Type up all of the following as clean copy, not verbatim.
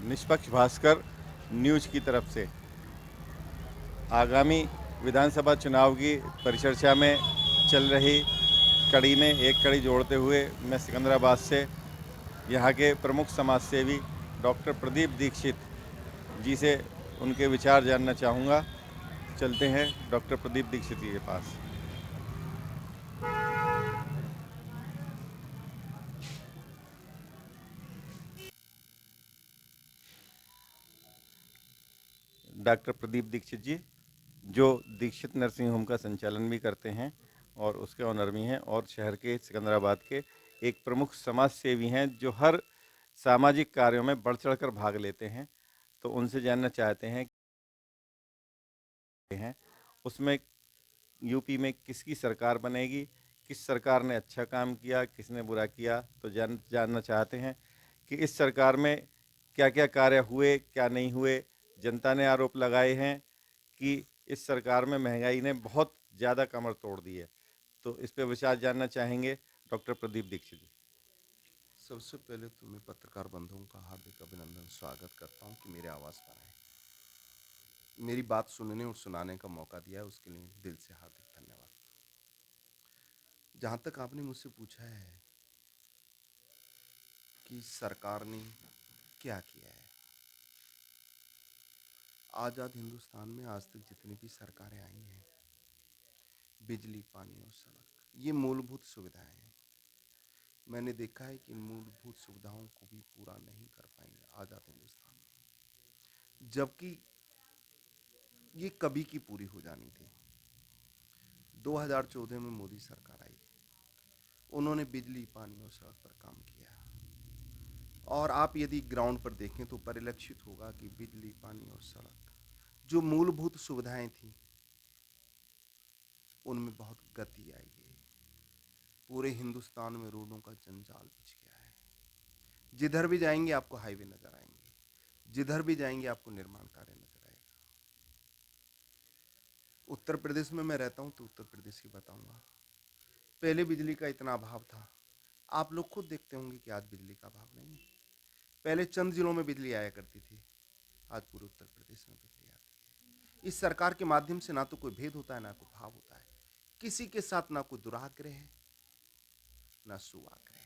निष्पक्ष भास्कर न्यूज़ की तरफ से आगामी विधानसभा चुनाव की परिचर्चा में चल रही कड़ी में एक कड़ी जोड़ते हुए मैं सिकंदराबाद से यहाँ के प्रमुख समाजसेवी डॉक्टर प्रदीप दीक्षित जी से उनके विचार जानना चाहूँगा। चलते हैं डॉक्टर प्रदीप दीक्षित जी के पास। डॉक्टर प्रदीप दीक्षित जी, जो दीक्षित नर्सिंग होम का संचालन भी करते हैं और उसके ऑनर भी हैं और शहर के सिकंदराबाद के एक प्रमुख समाज सेवी हैं, जो हर सामाजिक कार्यों में बढ़ चढ़कर भाग लेते हैं। तो उनसे जानना चाहते हैं उसमें यूपी में किसकी सरकार बनेगी, किस सरकार ने अच्छा काम किया, किसने बुरा किया। तो जानना चाहते हैं कि इस सरकार में क्या क्या कार्य हुए, क्या नहीं हुए। जनता ने आरोप लगाए हैं कि इस सरकार में महंगाई ने बहुत ज़्यादा कमर तोड़ दी है। तो इस पे विचार जानना चाहेंगे डॉक्टर प्रदीप दीक्षित जी। सबसे पहले तो मैं पत्रकार बंधुओं का हार्दिक अभिनंदन स्वागत करता हूं कि मेरे आवाज़ पर आए, मेरी बात सुनने और सुनाने का मौका दिया है, उसके लिए दिल से हार्दिक धन्यवाद। जहां तक आपने मुझसे पूछा है कि सरकार ने क्या किया है, आज़ाद हिंदुस्तान में आज तक जितनी भी सरकारें आई हैं, बिजली, पानी और सड़क, ये मूलभूत सुविधाएं हैं। मैंने देखा है कि इन मूलभूत सुविधाओं को भी पूरा नहीं कर पाएंगे आज़ाद हिंदुस्तान में, जबकि ये कभी की पूरी हो जानी थी। 2014 में मोदी सरकार आई थी, उन्होंने बिजली, पानी और सड़क पर काम किया, और आप यदि ग्राउंड पर देखें तो परिलक्षित होगा कि बिजली, पानी और सड़क, जो मूलभूत सुविधाएं थी, उनमें बहुत गति आई है। पूरे हिंदुस्तान में रोडों का जंजाल बिछ गया है। जिधर भी जाएंगे आपको हाईवे नजर आएंगे, जिधर भी जाएंगे आपको निर्माण कार्य नजर आएगा। उत्तर प्रदेश में मैं रहता हूं तो उत्तर प्रदेश की बताऊंगा। पहले बिजली का इतना अभाव था, आप लोग खुद देखते होंगे कि आज बिजली का अभाव नहीं है। पहले चंद जिलों में बिजली आया करती थी, आज पूरे उत्तर प्रदेश में बिजली आती है। इस सरकार के माध्यम से ना तो कोई भेद होता है, ना कोई भाव होता है, किसी के साथ ना कोई दुराग्रह है, ना सुआग्रह है।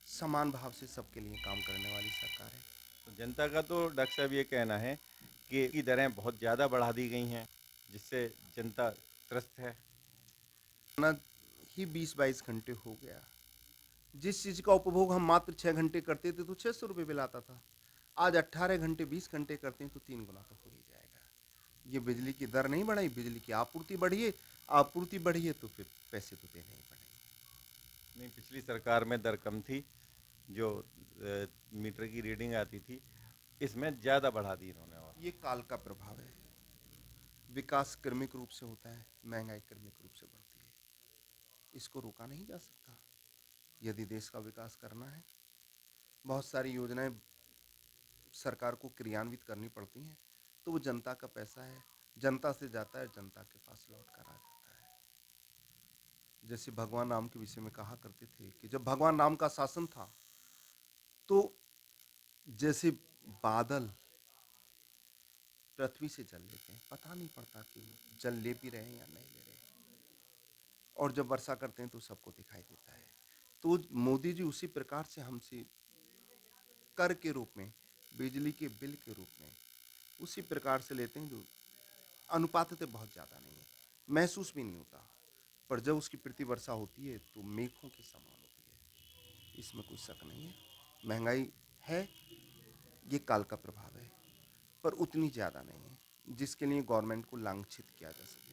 समान भाव से सबके लिए काम करने वाली सरकार है। तो जनता का तो डॉक्टर साहब ये कहना है कि की दरें बहुत ज़्यादा बढ़ा दी गई हैं, जिससे जनता त्रस्त है। ना ही 20-22 घंटे हो गया। जिस चीज का उपभोग हम मात्र 6 घंटे करते थे तो 600 रुपये बिल आता था, आज 18 घंटे 20 घंटे करते हैं तो 3 गुना तो हो ही जाएगा। ये बिजली की दर नहीं बढ़ाई, बिजली की आपूर्ति बढ़ी है। आपूर्ति बढ़ी है तो फिर पैसे तो देने ही पड़ेंगे। नहीं, पिछली सरकार में दर कम थी, जो मीटर की रीडिंग आती थी, इसमें ज़्यादा बढ़ा दी इन्होंने। और ये काल का प्रभाव है। विकास क्रमिक रूप से होता है, महंगाई क्रमिक रूप से बढ़ती है, इसको रोका नहीं जा सकता। यदि देश का विकास करना है, बहुत सारी योजनाएं सरकार को क्रियान्वित करनी पड़ती हैं, तो वो जनता का पैसा है, जनता से जाता है, जनता के पास लौट कर आ जाता है। जैसे भगवान राम के विषय में कहा करते थे कि जब भगवान राम का शासन था, तो जैसे बादल पृथ्वी से जल लेते हैं, पता नहीं पड़ता कि जल ले भी रहे हैं या नहीं ले रहे हैं, और जब वर्षा करते हैं तो सबको दिखाई देता है। तो मोदी जी उसी प्रकार से हमसे कर के रूप में, बिजली के बिल के रूप में उसी प्रकार से लेते हैं, जो अनुपात बहुत ज़्यादा नहीं है, महसूस भी नहीं होता, पर जब उसकी प्रतिवर्षा होती है तो मेघों के समान होती है, इसमें कोई शक नहीं है। महंगाई है, ये काल का प्रभाव है, पर उतनी ज़्यादा नहीं है जिसके लिए गवर्नमेंट को लांछित किया जा सके।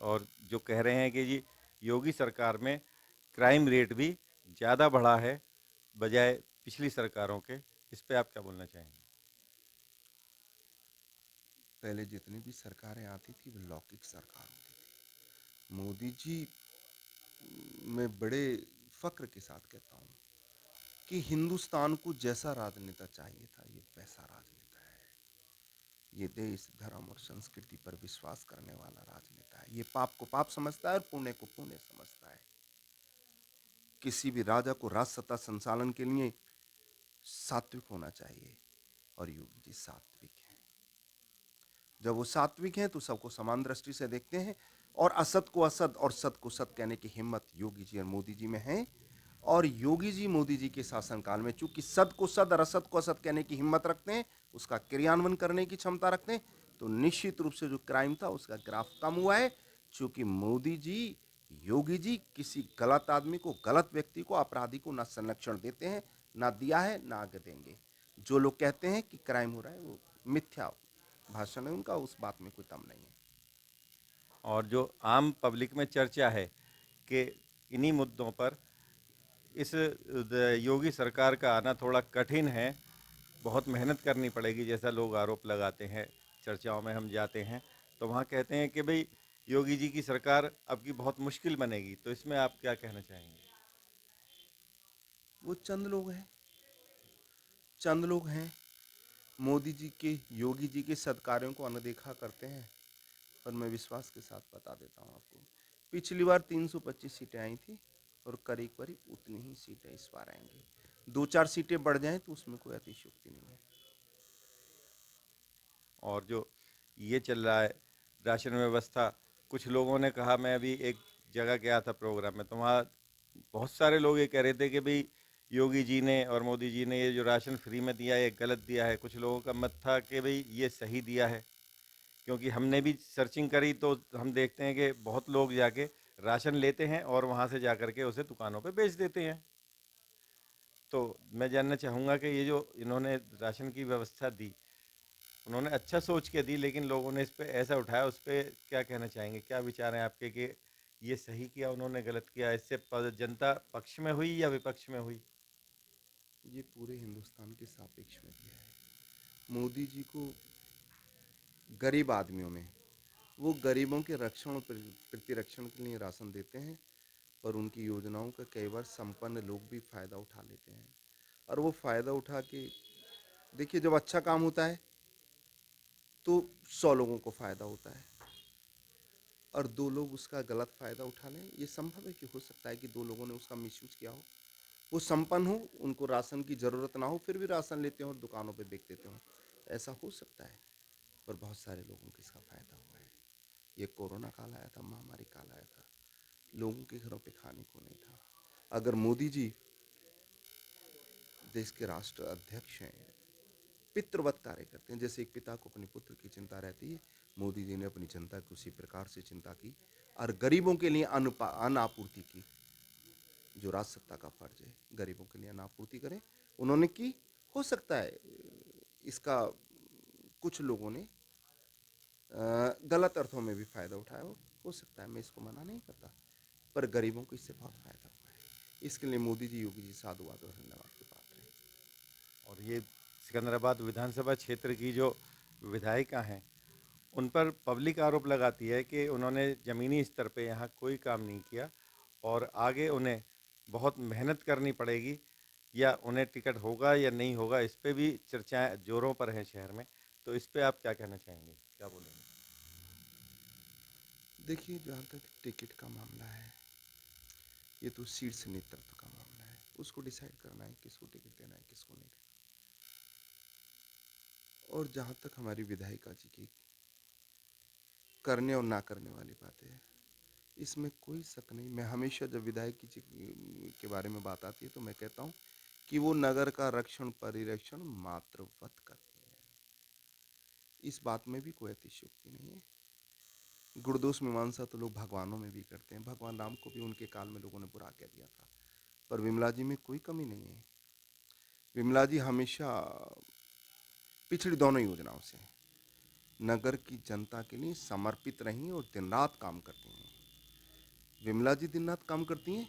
और जो कह रहे हैं कि जी योगी सरकार में क्राइम रेट भी ज़्यादा बढ़ा है बजाय पिछली सरकारों के, इस पे आप क्या बोलना चाहेंगे? पहले जितनी भी सरकारें आती थी वो लौकिक सरकार होती थी। मोदी जी, मैं बड़े फक्र के साथ कहता हूँ कि हिंदुस्तान को जैसा राजनेता चाहिए था, ये वैसा राजनेता है। ये देश, धर्म और संस्कृति पर विश्वास करने वाला राजनेता है। ये पाप को पाप समझता है और पुण्य को पुण्य समझता है। किसी भी राजा को राज सत्ता संचालन के लिए सात्विक होना चाहिए, और योगी जी सात्विक हैं। जब वो सात्विक हैं तो सबको समान दृष्टि से देखते हैं, और असत को असत और सत को सत कहने की हिम्मत योगी जी और मोदी जी में है। और योगी जी मोदी जी के शासनकाल में चूंकि सद को सद और असत को असत कहने की हिम्मत रखते हैं, उसका क्रियान्वयन करने की क्षमता रखते हैं, तो निश्चित रूप से जो क्राइम था उसका ग्राफ कम हुआ है। चूंकि मोदी जी, योगी जी किसी गलत आदमी को, गलत व्यक्ति को, अपराधी को ना संरक्षण देते हैं, ना दिया है, ना आगे देंगे। जो लोग कहते हैं कि क्राइम हो रहा है वो मिथ्या भाषण है उनका, उस बात में कोई दम नहीं है। और जो आम पब्लिक में चर्चा है कि इन्हीं मुद्दों पर इस योगी सरकार का आना थोड़ा कठिन है, बहुत मेहनत करनी पड़ेगी, जैसा लोग आरोप लगाते हैं। चर्चाओं में हम जाते हैं तो वहाँ कहते हैं कि भाई योगी जी की सरकार अब की बहुत मुश्किल बनेगी, तो इसमें आप क्या कहना चाहेंगे? वो चंद लोग हैं, चंद लोग हैं मोदी जी के, योगी जी के सत्कार्यों को अनदेखा करते हैं। पर मैं विश्वास के साथ बता देता हूँ आपको, पिछली बार 325 सीटें आई थी, और करीब करीब उतनी ही सीटें इस बार आएंगी। 2-4 सीटें बढ़ जाएं तो उसमें कोई अतिशयोक्ति नहीं है। और जो ये चल रहा है राशन व्यवस्था, कुछ लोगों ने कहा, मैं अभी एक जगह गया था प्रोग्राम में, तो वहाँ बहुत सारे लोग ये कह रहे थे कि भाई योगी जी ने और मोदी जी ने ये जो राशन फ्री में दिया है ये गलत दिया है। कुछ लोगों का मत था कि भाई ये सही दिया है, क्योंकि हमने भी सर्चिंग करी तो हम देखते हैं कि बहुत लोग जाके राशन लेते हैं और वहाँ से जा कर के उसे दुकानों पे बेच देते हैं। तो मैं जानना चाहूँगा कि ये जो इन्होंने राशन की व्यवस्था दी, उन्होंने अच्छा सोच के दी, लेकिन लोगों ने इस पे ऐसा उठाया, उस पे क्या कहना चाहेंगे? क्या विचार हैं आपके कि ये सही किया उन्होंने, गलत किया? इससे जनता पक्ष में हुई या विपक्ष में हुई? ये पूरे हिंदुस्तान के सापेक्ष में दिया है। मोदी जी को गरीब आदमियों में, वो गरीबों के रक्षण और प्रतिरक्षण के लिए राशन देते हैं, पर उनकी योजनाओं का कई बार संपन्न लोग भी फायदा उठा लेते हैं। और वो फायदा उठा के, देखिए जब अच्छा काम होता है तो 100 लोगों को फायदा होता है, और 2 लोग उसका गलत फायदा उठा लें, ये संभव है कि हो सकता है कि 2 लोगों ने उसका मिसयूज किया हो। वो संपन्न हो, उनको राशन की जरूरत ना हो, फिर भी राशन लेते हो और दुकानों पे बेच देते हो, ऐसा हो सकता है। पर बहुत सारे लोगों को इसका फायदा हुआ है। ये कोरोना काल आया था, महामारी काल आया था, लोगों के घरों पे खाने को नहीं था। अगर मोदी जी देश के राष्ट्र अध्यक्ष हैं, पितृवत कार्य करते हैं, जैसे एक पिता को अपने पुत्र की चिंता रहती है, मोदी जी ने अपनी जनता की उसी प्रकार से चिंता की, और गरीबों के लिए अन्न आपूर्ति की। जो राजसत्ता का फर्ज है, गरीबों के लिए अन्न आपूर्ति करें, उन्होंने की। हो सकता है इसका कुछ लोगों ने गलत अर्थों में भी फायदा उठाया हो सकता है, मैं इसको मना नहीं करता, पर गरीबों को इससे बहुत फायदा हुआ है। इसके लिए मोदी जी, योगी जी साधुवाद और धन्यवाद के पात्र हैं। और ये सिकंदराबाद विधानसभा क्षेत्र की जो विधायिका हैं, उन पर पब्लिक आरोप लगाती है कि उन्होंने ज़मीनी स्तर पे यहाँ कोई काम नहीं किया, और आगे उन्हें बहुत मेहनत करनी पड़ेगी, या उन्हें टिकट होगा या नहीं होगा, इस पे भी चर्चाएं जोरों पर हैं शहर में। तो इस पे आप क्या कहना चाहेंगे, क्या बोलेंगे? देखिए, जहाँ तक टिकट का मामला है, ये तो शीर्ष नेतृत्व का मामला है, उसको डिसाइड करना है किसको टिकट देना है, किसको नहीं देना। और जहाँ तक हमारी विधायिका जी की करने और ना करने वाली बातें हैं, इसमें कोई शक नहीं। मैं हमेशा जब विधायक जी के बारे में बात आती है तो मैं कहता हूँ कि वो नगर का रक्षण परिरक्षण मात्रवत करती है। इस बात में भी कोई अतिशयोक्ति नहीं है। गुणदोष मीमांसा तो लोग भगवानों में भी करते हैं, भगवान राम को भी उनके काल में लोगों ने बुरा कह दिया था, पर विमला जी में कोई कमी नहीं है। विमला जी हमेशा पिछड़ी दोनों योजनाओं से नगर की जनता के लिए समर्पित रही और दिन रात काम करती हैं। विमला जी दिन रात काम करती हैं,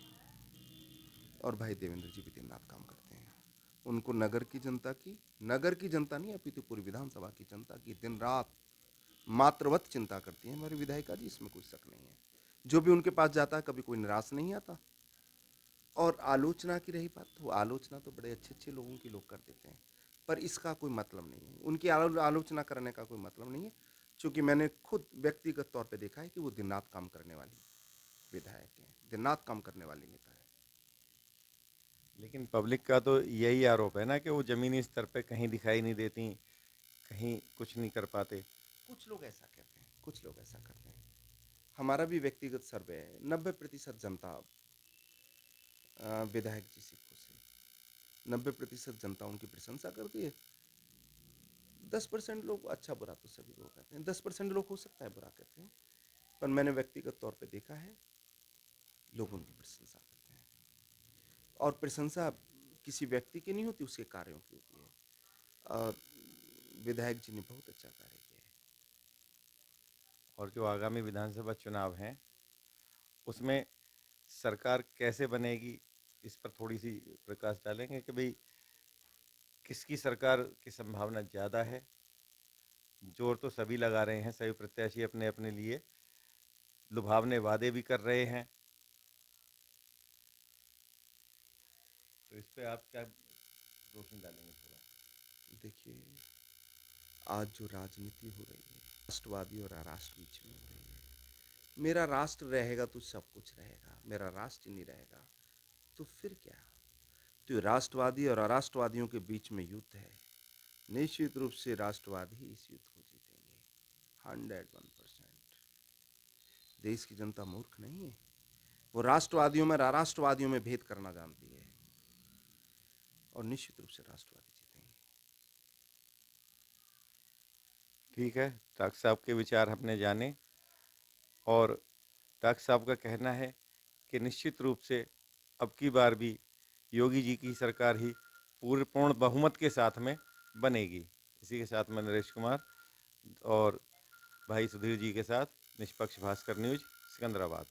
और भाई देवेंद्र जी भी दिन रात काम करते हैं। उनको नगर की जनता नहीं, अपितु पूरी विधानसभा की जनता की दिन रात मात्रवत चिंता करती है हमारी विधायिका जी, इसमें कोई शक नहीं है। जो भी उनके पास जाता है कभी कोई निराश नहीं आता। और आलोचना की रही बात, तो आलोचना तो बड़े अच्छे अच्छे लोगों की लोग कर देते हैं, पर इसका कोई मतलब नहीं है, उनकी आलोचना करने का कोई मतलब नहीं है। क्योंकि मैंने खुद व्यक्तिगत तौर पे देखा है कि वो दिन रात काम करने वाली विधायक हैं, दिन रात काम करने वाली नेता है। लेकिन पब्लिक का तो यही आरोप है ना कि वो ज़मीनी स्तर पे कहीं दिखाई नहीं देती, कहीं कुछ नहीं कर पाते। कुछ लोग ऐसा कहते हैं, कुछ लोग ऐसा करते हैं। हमारा भी व्यक्तिगत सर्वे है, 90% जनता विधायक जी से खुश है। 90% जनता उनकी प्रशंसा करती है। 10% लोग अच्छा बुरा तो सभी लोग कहते हैं, 10% लोग हो सकता है बुरा कहते हैं, पर मैंने व्यक्तिगत तौर पे देखा है लोग उनकी प्रशंसा करते हैं। और प्रशंसा किसी व्यक्ति की नहीं होती, उसके कार्यों की होती है। और विधायक जी ने बहुत अच्छा कार्य किया है। और जो आगामी विधानसभा चुनाव हैं, उसमें सरकार कैसे बनेगी, इस पर थोड़ी-सी प्रकाश डालेंगे कि भई किसकी सरकार की संभावना ज़्यादा है? ज़ोर तो सभी लगा रहे हैं, सभी प्रत्याशी अपने-अपने लिए लुभावने वादे भी कर रहे हैं। तो इस पे आप क्या रोशनी डालेंगे थोड़ा? देखिए, आज जो राजनीति हो रही है, राष्ट्रवादी और अराष्ट्र बीच में हो रही है। मेरा राष्ट्र रहेगा तो सब कुछ रहेगा, मेरा राष्ट्र नहीं रहेगा तो फिर क्या? तो ये राष्ट्रवादी और अराष्ट्रवादियों के बीच में युद्ध है। निश्चित रूप से राष्ट्रवादी ही इस युद्ध को जीतेंगे, 101%। देश की जनता मूर्ख नहीं है, वो राष्ट्रवादियों में और अराष्ट्रवादियों में भेद करना जानती है, और निश्चित रूप से राष्ट्रवादी जीतेंगे। ठीक है, डॉक्टर साहब के विचार हमने जाने और डॉक्टर साहब का कहना है कि निश्चित रूप से अब की बार भी योगी जी की सरकार ही पूरे पूर्ण बहुमत के साथ में बनेगी। इसी के साथ मैं नरेश कुमार और भाई सुधीर जी के साथ निष्पक्ष भास्कर न्यूज़ सिकंदराबाद।